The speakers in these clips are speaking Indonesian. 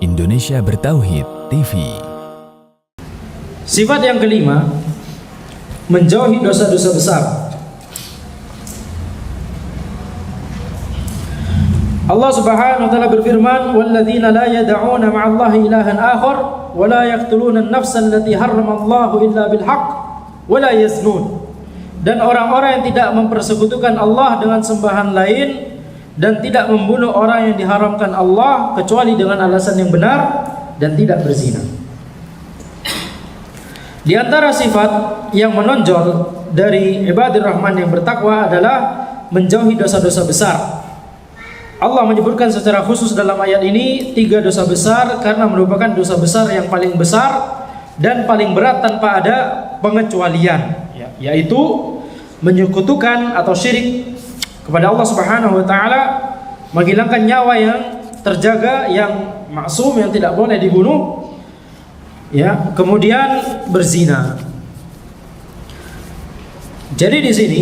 Indonesia Bertauhid TV. Sifat yang kelima, menjauhi dosa-dosa besar. Allah Subhanahu wa taala berfirman, "Walladzina la yad'una ma'allahi ilahan akhar wa la yaqtuluna an-nafsa allati harramallahu illa bil haqq wa la yaznun." Dan orang-orang yang tidak mempersekutukan Allah dengan sembahan lain dan tidak membunuh orang yang diharamkan Allah kecuali dengan alasan yang benar dan tidak berzina. Di antara sifat yang menonjol dari ibadur rahman yang bertakwa adalah menjauhi dosa-dosa besar. Allah menyebutkan secara khusus dalam ayat ini 3 dosa besar karena merupakan dosa besar yang paling besar dan paling berat tanpa ada pengecualian, yaitu menyekutukan atau syirik kepada Allah Subhanahu wa taala, menghilangkan nyawa yang terjaga, yang maksum, yang tidak boleh dibunuh, kemudian berzina. Jadi di sini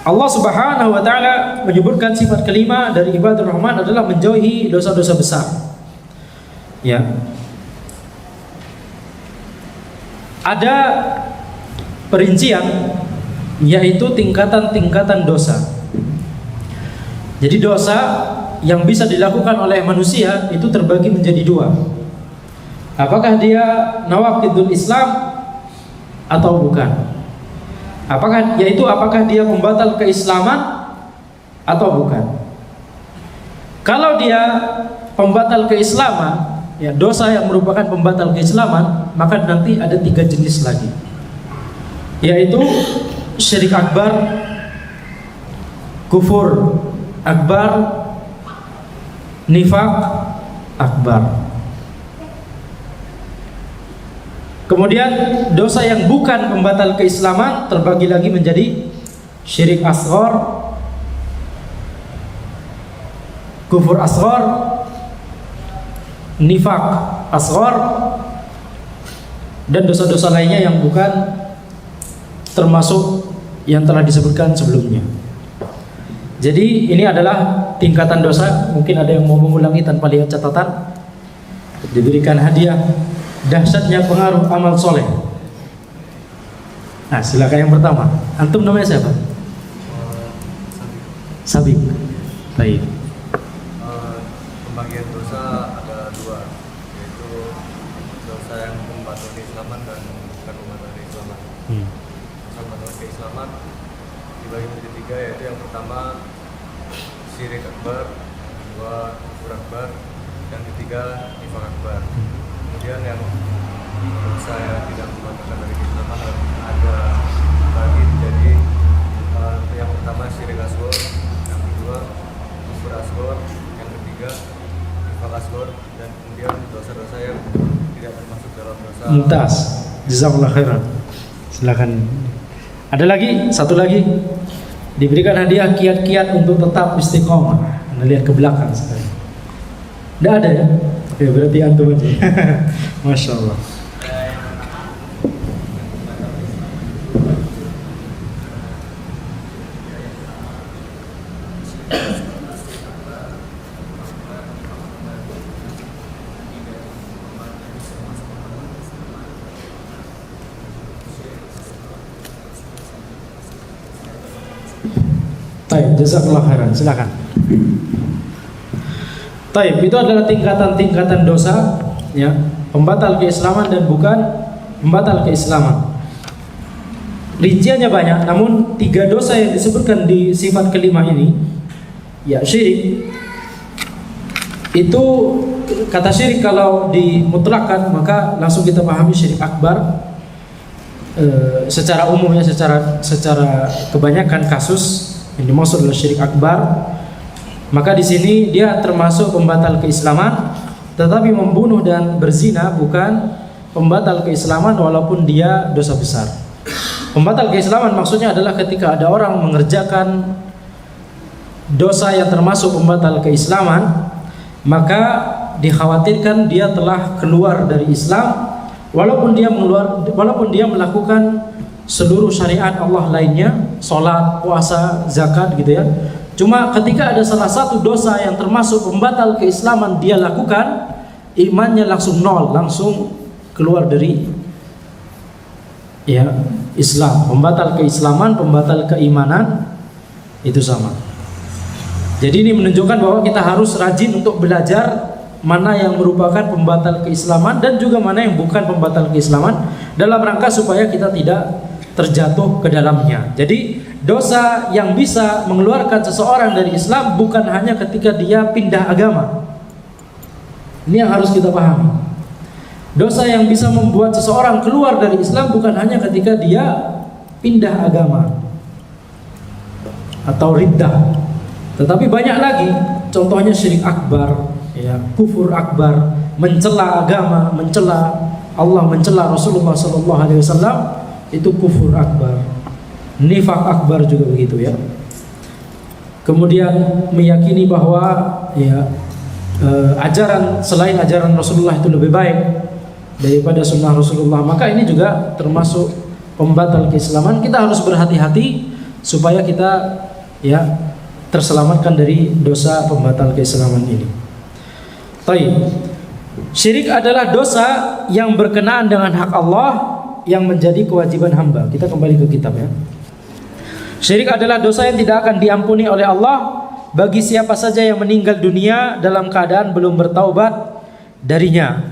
Allah Subhanahu wa taala menyebutkan sifat kelima dari ibadur rahman adalah menjauhi dosa-dosa besar. Ada perincian, yaitu tingkatan-tingkatan dosa. Jadi dosa yang bisa dilakukan oleh manusia itu terbagi menjadi 2. Apakah dia nawaqidul Islam atau bukan? Apakah dia pembatal keislaman atau bukan? Kalau dia pembatal keislaman, dosa yang merupakan pembatal keislaman, maka nanti ada 3 jenis lagi, yaitu syirik akbar, kufur akbar, nifaq akbar. Kemudian dosa yang bukan pembatal keislaman terbagi lagi menjadi syirik asghar, kufur asghar, nifaq asghar, dan dosa-dosa lainnya yang bukan termasuk yang telah disebutkan sebelumnya. Jadi ini adalah tingkatan dosa. Mungkin ada yang mau mengulangi tanpa lihat catatan, diberikan hadiah. Dahsyatnya pengaruh amal soleh. Nah, silakan yang pertama. Antum namanya siapa? Sabik. Baik. Pembagian dosa ada 2, yaitu dosa yang membatal keislaman dan bukan membatal keislaman. Dosa membatal keislaman dibagi menjadi 3, yaitu yang pertama syirik akbar, kedua kufur akbar, dan ketiga nifaq akbar. Kemudian yang dosa yang tidak membatalkan dari keislaman ada bagi menjadi yang pertama syirik asghar, yang kedua kufur asghar, yang ketiga nifaq asghar, dan kemudian dosa-dosa yang tidak termasuk dalam dosa. Mumtaz. Jazakallah khairan. Silakan. Ada lagi, satu lagi. Diberikan hadiah kiat-kiat untuk tetap istiqomah. Anda lihat ke belakang sekali. Tidak ada ya? Oke, berarti antum aja. Masya Allah. Baik, jazakallah khairan. Silakan. Baik, itu adalah tingkatan-tingkatan dosa, pembatal keislaman dan bukan pembatal keislaman. Rinciannya banyak, namun 3 dosa yang disebutkan di sifat kelima ini, syirik. Itu kata syirik kalau dimutlakkan maka langsung kita pahami syirik akbar. Secara umumnya, secara kebanyakan kasus yang dimaksud adalah syirik akbar. Maka di sini dia termasuk pembatal keislaman, tetapi membunuh dan berzina bukan pembatal keislaman walaupun dia dosa besar. Pembatal keislaman maksudnya adalah ketika ada orang mengerjakan dosa yang termasuk pembatal keislaman, maka dikhawatirkan dia telah keluar dari Islam walaupun dia melakukan seluruh syariat Allah lainnya, sholat, puasa, zakat gitu ya. Cuma ketika ada salah satu dosa yang termasuk pembatal keislaman dia lakukan, imannya langsung nol, langsung keluar dari ya Islam. Pembatal keislaman, pembatal keimanan itu sama. Jadi ini menunjukkan bahwa kita harus rajin untuk belajar mana yang merupakan pembatal keislaman dan juga mana yang bukan pembatal keislaman, dalam rangka supaya kita tidak terjatuh ke dalamnya. Jadi dosa yang bisa mengeluarkan seseorang dari Islam bukan hanya ketika dia pindah agama. Ini yang harus kita pahami. Dosa yang bisa membuat seseorang keluar dari Islam bukan hanya ketika dia pindah agama atau riddah, tetapi banyak lagi. Contohnya syirik akbar, ya, kufur akbar, mencela agama, mencela Allah, mencela Rasulullah SAW, itu kufur akbar. Nifak akbar juga begitu ya. Kemudian meyakini bahwa ya ajaran selain ajaran Rasulullah itu lebih baik daripada sunnah Rasulullah, maka ini juga termasuk pembatal keislaman. Kita harus berhati-hati supaya kita ya terselamatkan dari dosa pembatal keislaman ini. Baik. Syirik adalah dosa yang berkenaan dengan hak Allah yang menjadi kewajiban hamba. Kita kembali ke kitab ya. Syirik adalah dosa yang tidak akan diampuni oleh Allah bagi siapa saja yang meninggal dunia dalam keadaan belum bertaubat darinya.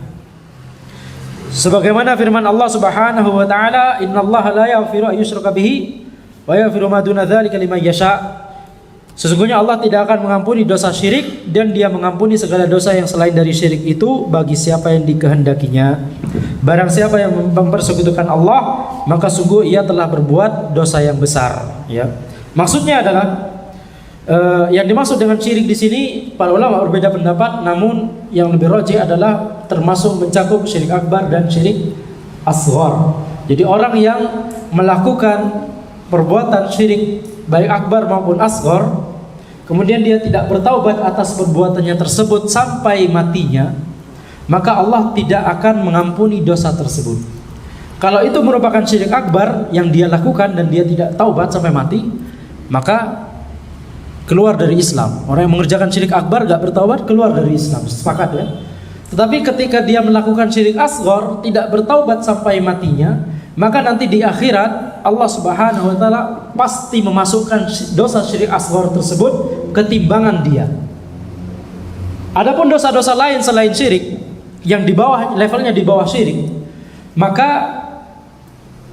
Sebagaimana firman Allah Subhanahu wa taala, "Innallaha la yaghfiru an yushraka bihi wa yaghfiru ma duna dzalika liman yasha." Sesungguhnya Allah tidak akan mengampuni dosa syirik dan Dia mengampuni segala dosa yang selain dari syirik itu bagi siapa yang dikehendakinya. Barang siapa yang mempersekutukan Allah, maka sungguh ia telah berbuat dosa yang besar. Ya. Maksudnya adalah yang dimaksud dengan syirik di sini para ulama berbeda pendapat, namun yang lebih rajih adalah termasuk mencakup syirik akbar dan syirik asghar. Jadi orang yang melakukan perbuatan syirik baik akbar maupun asghar, kemudian dia tidak bertaubat atas perbuatannya tersebut sampai matinya, maka Allah tidak akan mengampuni dosa tersebut. Kalau itu merupakan syirik akbar yang dia lakukan dan dia tidak taubat sampai mati, maka keluar dari Islam. Orang yang mengerjakan syirik akbar gak bertaubat, keluar dari Islam. Sepakat ya. Tetapi ketika dia melakukan syirik asghar, tidak bertaubat sampai matinya, maka nanti di akhirat Allah Subhanahu wa taala pasti memasukkan dosa syirik asghar tersebut ke timbangan dia. Adapun dosa-dosa lain selain syirik yang di bawah, levelnya di bawah syirik, maka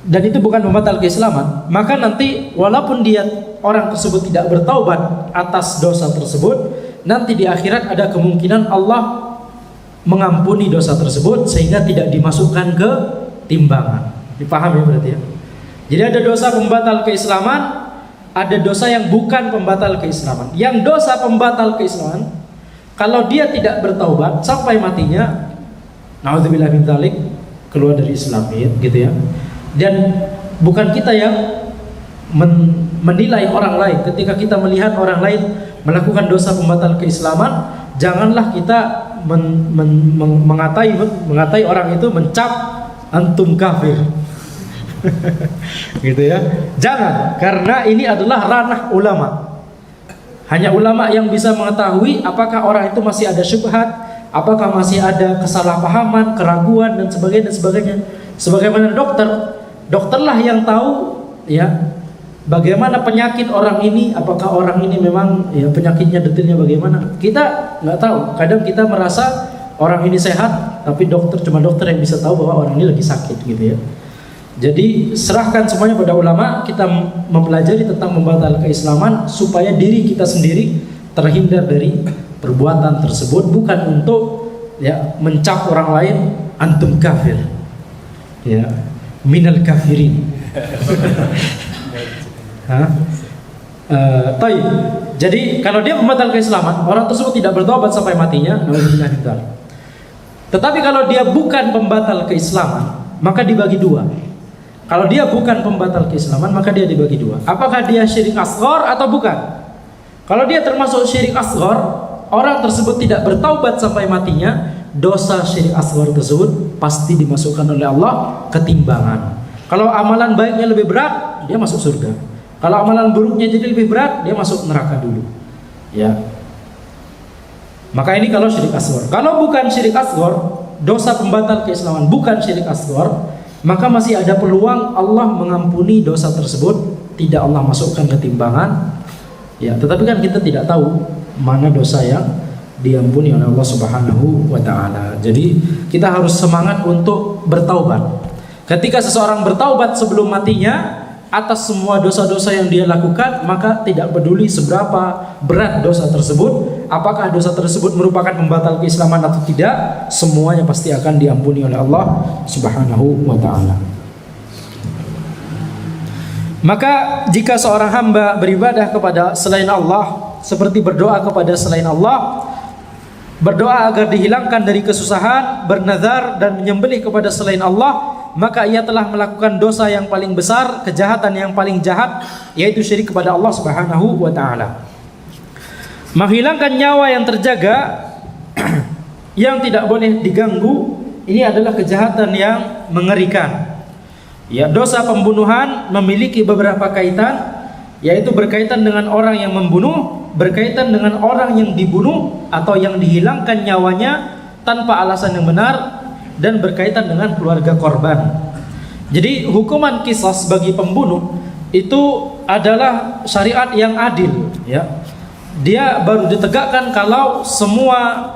dan itu bukan pembatal keislaman, maka nanti walaupun dia orang tersebut tidak bertaubat atas dosa tersebut, nanti di akhirat ada kemungkinan Allah mengampuni dosa tersebut sehingga tidak dimasukkan ke timbangan. Dipahami ya berarti ya. Jadi ada dosa pembatal keislaman, ada dosa yang bukan pembatal keislaman. Yang dosa pembatal keislaman, kalau dia tidak bertaubat sampai matinya, naudzubillah min dzalik, keluar dari Islam gitu ya. Dan bukan kita yang menilai orang lain. Ketika kita melihat orang lain melakukan dosa pembatal keislaman, janganlah kita mengatai orang itu, mencap antum kafir. Gitu ya. Jangan, karena ini adalah ranah ulama. Hanya ulama yang bisa mengetahui apakah orang itu masih ada syubhat, apakah masih ada kesalahpahaman, keraguan dan sebagainya. Sebagaimana dokterlah yang tahu ya bagaimana penyakit orang ini, apakah orang ini memang ya penyakitnya detailnya bagaimana. Kita nggak tahu. Kadang kita merasa orang ini sehat, tapi cuma dokter yang bisa tahu bahwa orang ini lagi sakit gitu ya. Jadi serahkan semuanya pada ulama. Kita mempelajari tentang pembatal keislaman supaya diri kita sendiri terhindar dari perbuatan tersebut, bukan untuk ya mencap orang lain antum kafir. Ya, minal kafirin. Jadi kalau dia pembatal keislaman, orang tersebut tidak bertobat sampai matinya. Tetapi kalau dia bukan pembatal keislaman, maka dibagi dua. Kalau dia bukan pembatal keislaman, maka dia dibagi dua. Apakah dia syirik asghar atau bukan? Kalau dia termasuk syirik asghar, orang tersebut tidak bertaubat sampai matinya, dosa syirik asghar tersebut pasti dimasukkan oleh Allah ke timbangan. Kalau amalan baiknya lebih berat, dia masuk surga. Kalau amalan buruknya jadi lebih berat, dia masuk neraka dulu. Ya. Maka ini kalau syirik asghar. Kalau bukan syirik asghar, dosa pembatal keislaman, bukan syirik asghar, maka masih ada peluang Allah mengampuni dosa tersebut, tidak Allah masukkan ke timbangan. Ya, tetapi kan kita tidak tahu mana dosa yang diampuni oleh Allah Subhanahu wa taala. Jadi kita harus semangat untuk bertaubat. Ketika seseorang bertaubat sebelum matinya atas semua dosa-dosa yang dia lakukan, maka tidak peduli seberapa berat dosa tersebut, apakah dosa tersebut merupakan pembatal keislaman atau tidak, semuanya pasti akan diampuni oleh Allah Subhanahu wa taala. Maka jika seorang hamba beribadah kepada selain Allah, seperti berdoa kepada selain Allah, berdoa agar dihilangkan dari kesusahan, bernazar dan menyembelih kepada selain Allah, maka ia telah melakukan dosa yang paling besar, kejahatan yang paling jahat, yaitu syirik kepada Allah Subhanahu wa taala. Menghilangkan nyawa yang terjaga yang tidak boleh diganggu, ini adalah kejahatan yang mengerikan. Ya, dosa pembunuhan memiliki beberapa kaitan, yaitu berkaitan dengan orang yang membunuh, berkaitan dengan orang yang dibunuh atau yang dihilangkan nyawanya tanpa alasan yang benar, dan berkaitan dengan keluarga korban. Jadi hukuman qisas bagi pembunuh itu adalah syariat yang adil, ya. Dia baru ditegakkan kalau semua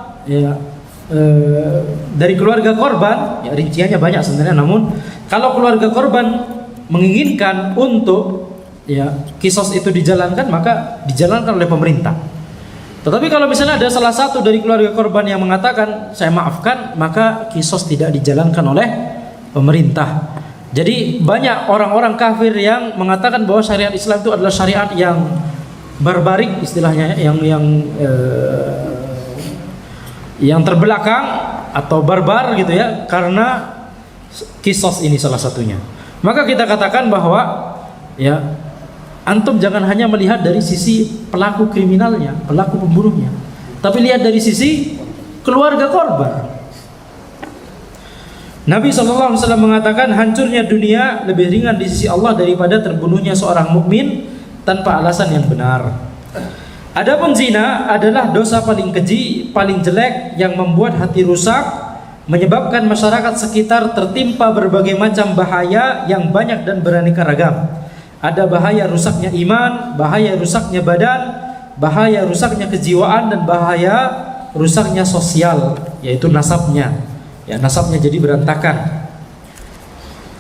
dari keluarga korban, ya rinciannya banyak sebenarnya, namun kalau keluarga korban menginginkan untuk qisas itu dijalankan, maka dijalankan oleh pemerintah. Tetapi kalau misalnya ada salah satu dari keluarga korban yang mengatakan saya maafkan, maka qisas tidak dijalankan oleh pemerintah. Jadi banyak orang-orang kafir yang mengatakan bahwa syariat Islam itu adalah syariat yang barbarik, istilahnya, yang terbelakang atau barbar gitu ya, karena qisas ini salah satunya. Maka kita katakan bahwa antum jangan hanya melihat dari sisi pelaku kriminalnya, pelaku pembunuhnya, tapi lihat dari sisi keluarga korban. Nabi SAW mengatakan hancurnya dunia lebih ringan di sisi Allah daripada terbunuhnya seorang mukmin tanpa alasan yang benar. Adapun zina adalah dosa paling keji, paling jelek yang membuat hati rusak, menyebabkan masyarakat sekitar tertimpa berbagai macam bahaya yang banyak dan beraneka ragam. Ada bahaya rusaknya iman, bahaya rusaknya badan, bahaya rusaknya kejiwaan, dan bahaya rusaknya sosial, yaitu nasabnya. Ya, nasabnya jadi berantakan.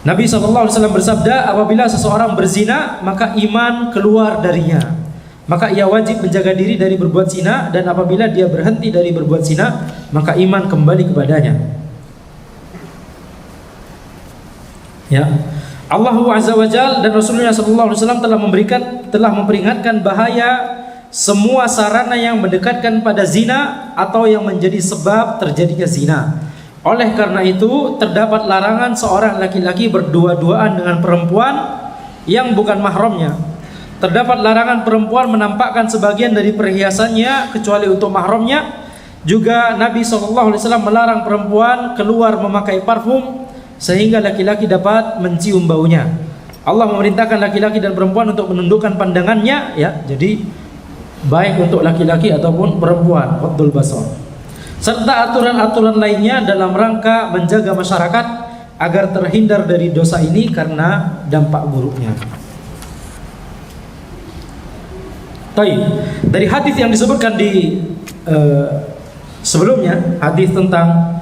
Nabi SAW bersabda, apabila seseorang berzina, maka iman keluar darinya. Maka ia wajib menjaga diri dari berbuat zina, dan apabila dia berhenti dari berbuat zina, maka iman kembali kepadanya. Ya. Allah Azza wa Jalla dan Rasulullah SAW telah memperingatkan bahaya semua sarana yang mendekatkan pada zina atau yang menjadi sebab terjadinya zina. Oleh karena itu terdapat larangan seorang laki-laki berdua-duaan dengan perempuan yang bukan mahramnya. Terdapat larangan perempuan menampakkan sebagian dari perhiasannya kecuali untuk mahramnya. Juga Nabi SAW melarang perempuan keluar memakai parfum sehingga laki-laki dapat mencium baunya. Allah memerintahkan laki-laki dan perempuan untuk menundukkan pandangannya, ya. Jadi baik untuk laki-laki ataupun perempuan, ghaddul basar. Serta aturan-aturan lainnya dalam rangka menjaga masyarakat agar terhindar dari dosa ini karena dampak buruknya. Dari hadis yang disebutkan di sebelumnya, hadis tentang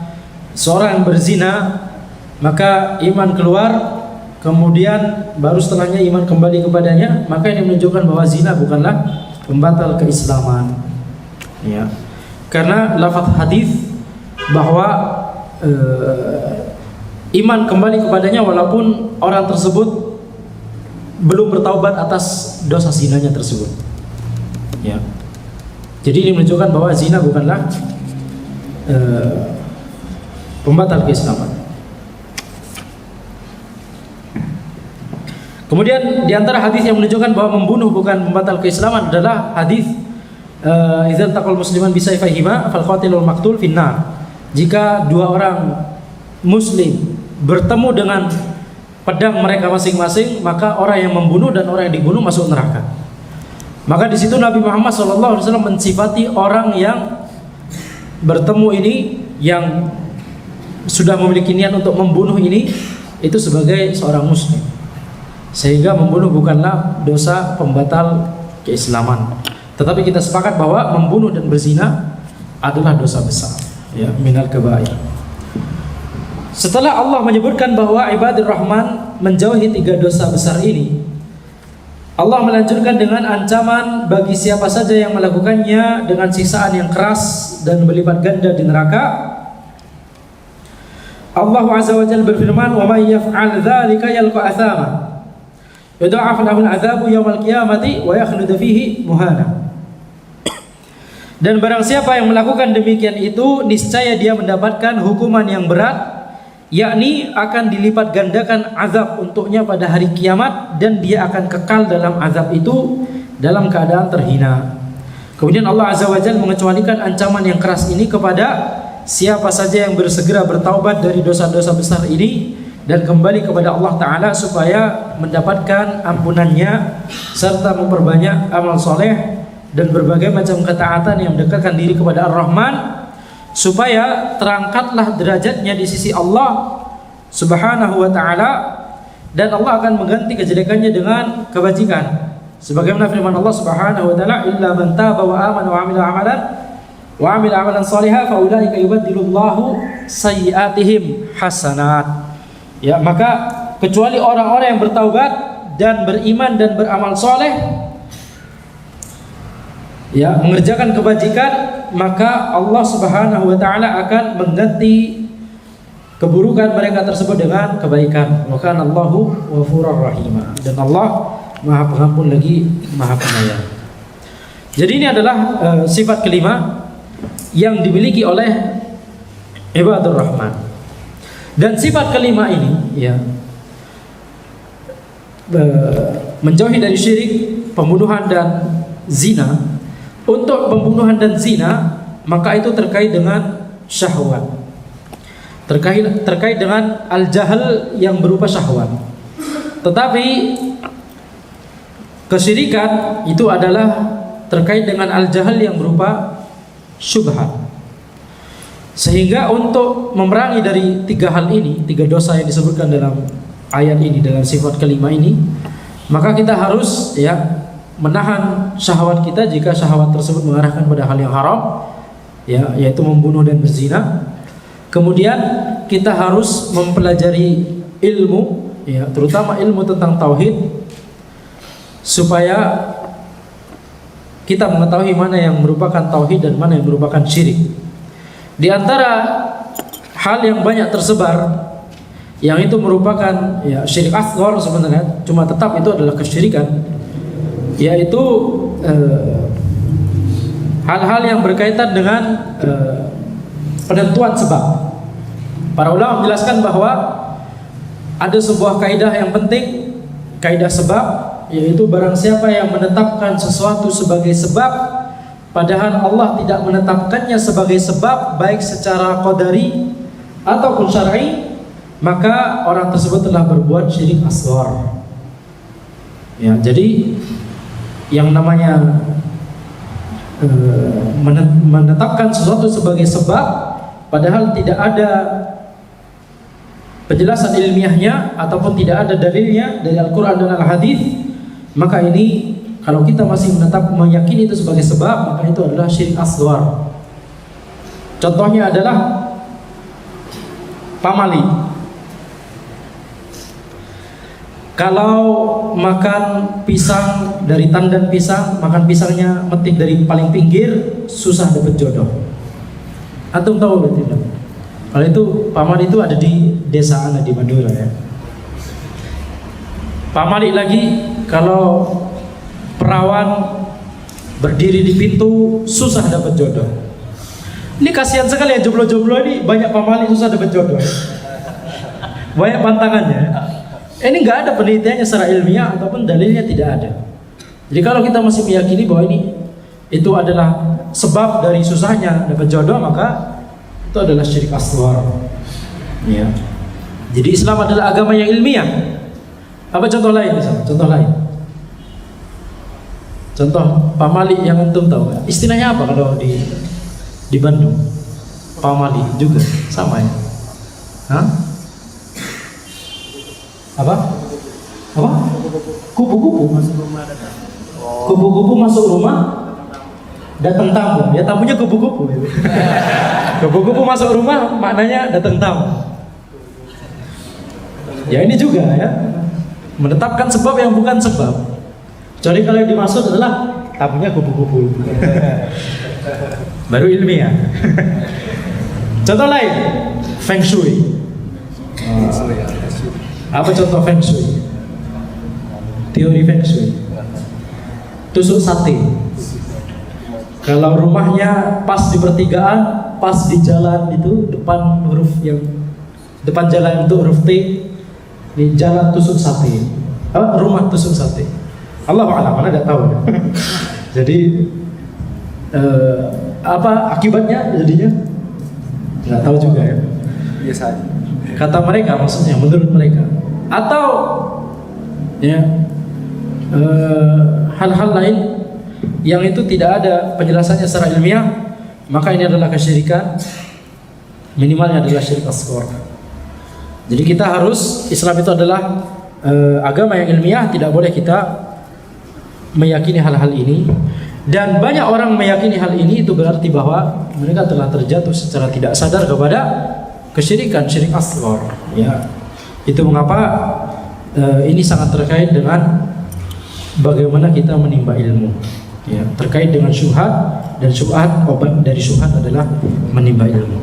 seorang yang berzina maka iman keluar, kemudian baru setelahnya iman kembali kepadanya, maka ini menunjukkan bahwa zina bukanlah pembatal keislaman, ya. Karena lafaz hadis bahwa iman kembali kepadanya walaupun orang tersebut belum bertaubat atas dosa zinanya tersebut, ya. Jadi ini menunjukkan bahwa zina bukanlah pembatal keislaman. Kemudian di antara hadis yang menunjukkan bahwa membunuh bukan pembatal keislaman adalah hadis idzal taqal musliman bisayfihima fal qatil wal maqtul finnar. Jika dua orang muslim bertemu dengan pedang mereka masing-masing, maka orang yang membunuh dan orang yang dibunuh masuk neraka. Maka di situ Nabi Muhammad SAW mensifati orang yang bertemu ini, yang sudah memiliki niat untuk membunuh ini, itu sebagai seorang muslim. Sehingga membunuh bukanlah dosa pembatal keislaman. Tetapi kita sepakat bahwa membunuh dan berzina adalah dosa besar, ya, minal kabair. Setelah Allah menyebutkan bahwa ibadur rahman menjauhi 3 dosa besar ini, Allah melanjutkan dengan ancaman bagi siapa saja yang melakukannya dengan siksaan yang keras dan berlipat ganda di neraka. Allah Azza wa Jalla berfirman, "Wa may yaf'al dzalika yalqa athama, yudha'af lahu al-'adzabu yawmal qiyamati wa yakhlud fihi muhana." Dan barang siapa yang melakukan demikian itu, niscaya dia mendapatkan hukuman yang berat, yakni akan dilipat gandakan azab untuknya pada hari kiamat, dan dia akan kekal dalam azab itu dalam keadaan terhina. Kemudian Allah Azza wa Jalla mengecualikan ancaman yang keras ini kepada siapa saja yang bersegera bertaubat dari dosa-dosa besar ini dan kembali kepada Allah Ta'ala supaya mendapatkan ampunannya serta memperbanyak amal soleh dan berbagai macam ketaatan yang mendekatkan diri kepada Ar-Rahman, supaya terangkatlah derajatnya di sisi Allah Subhanahu wa Ta'ala, dan Allah akan mengganti kejelekannya dengan kebajikan. Sebagaimana firman Allah Subhanahu wa Ta'ala, "Illa man taba wa amana wa amila amalan shalihan fa ulaika yubaddilullahu sayyi'atihim hasanat." Ya, maka kecuali orang-orang yang bertaubat dan beriman dan beramal soleh, ya, mengerjakan kebajikan, maka Allah Subhanahu wa Ta'ala akan mengganti keburukan mereka tersebut dengan kebaikan. Wa kana Allahu ghafurur rahim. Dan Allah Maha Pengampun lagi Maha Penyayang. Jadi ini adalah sifat kelima yang dimiliki oleh ibadur rahman. Dan sifat kelima ini, ya, menjauhi dari syirik, pembunuhan dan zina. Untuk pembunuhan dan zina, maka itu terkait dengan syahwat, terkait dengan al-jahl yang berupa syahwat. Tetapi kesyirikan itu adalah terkait dengan al-jahl yang berupa syubhat. Sehingga untuk memerangi dari 3 hal ini, 3 dosa yang disebutkan dalam ayat ini, dalam sifat kelima ini, maka kita harus, ya, menahan syahwat kita jika syahwat tersebut mengarahkan pada hal yang haram, ya, yaitu membunuh dan berzina. Kemudian kita harus mempelajari ilmu, ya, terutama ilmu tentang tauhid, supaya kita mengetahui mana yang merupakan tauhid dan mana yang merupakan syirik. Di antara hal yang banyak tersebar yang itu merupakan, ya, syirik asghar sebenarnya, cuma tetap itu adalah kesyirikan, yaitu hal-hal yang berkaitan dengan penentuan sebab. Para ulama menjelaskan bahwa ada sebuah kaidah yang penting, kaidah sebab, yaitu barang siapa yang menetapkan sesuatu sebagai sebab padahal Allah tidak menetapkannya sebagai sebab, baik secara qadari ataupun syar'i, maka orang tersebut telah berbuat syirik asghar. Ya, jadi yang namanya menetapkan sesuatu sebagai sebab padahal tidak ada penjelasan ilmiahnya ataupun tidak ada dalilnya dari Al-Quran dan Al-Hadis, maka ini kalau kita masih meyakini itu sebagai sebab, maka itu adalah syirik asghar. Contohnya adalah pamali. Kalau makan pisang dari tandan pisang, makan pisangnya metik dari paling pinggir, susah dapat jodoh. Antum tahu berarti tidak? Kalau itu pamali itu ada di desa Ana di Madura, ya. Pamali lagi, kalau perawan berdiri di pintu susah dapat jodoh. Ini kasihan sekali ya, jomblo-jomblo ini banyak pamali susah dapat jodoh. Banyak pantangannya. Ini nggak ada penelitiannya secara ilmiah ataupun dalilnya tidak ada. Jadi kalau kita masih meyakini bahwa ini itu adalah sebab dari susahnya dapat jodoh, maka itu adalah syirik asghar. Ya. Jadi Islam adalah agama yang ilmiah. Apa contoh lain misalnya? Contoh lain. Contoh pamali yang antum tahu. Istilahnya apa kalau di Bandung? Pamali juga sama ya. Hah? Apa? Apa? Kupu-kupu masuk rumah datang. Kupu-kupu masuk rumah datang tamu. Ya tamunya kupu-kupu. Kupu-kupu masuk rumah maknanya datang tamu. Ya ini juga ya. Menetapkan sebab yang bukan sebab. Kecuali kalau yang dimaksud adalah tamunya kupu-kupu. Baru ilmiah. Contoh lain, Feng Shui. Apa contoh Feng Shui? Teori Feng Shui. Tusuk sate. Kalau rumahnya pas di pertigaan, pas di jalan itu depan jalan itu huruf T, di jalan tusuk sate. Rumah tusuk sate. Allahu a'lam, mana tidak tahu. Jadi apa akibatnya jadinya? Nggak tahu juga ya. Biasa. Kata mereka, maksudnya menurut mereka. Atau ya hal-hal lain yang itu tidak ada penjelasannya secara ilmiah, maka ini adalah kesyirikan. Minimalnya adalah syirik asghar. Jadi kita harus, Islam itu adalah agama yang ilmiah, tidak boleh kita meyakini hal-hal ini. Dan banyak orang meyakini hal ini, itu berarti bahwa mereka telah terjatuh secara tidak sadar kepada kesyirikan, syirik asghar. Ya, itu mengapa ini sangat terkait dengan bagaimana kita menimba ilmu. Ya, terkait dengan syubhat, dan syubhat, obat dari syubhat adalah menimba ilmu.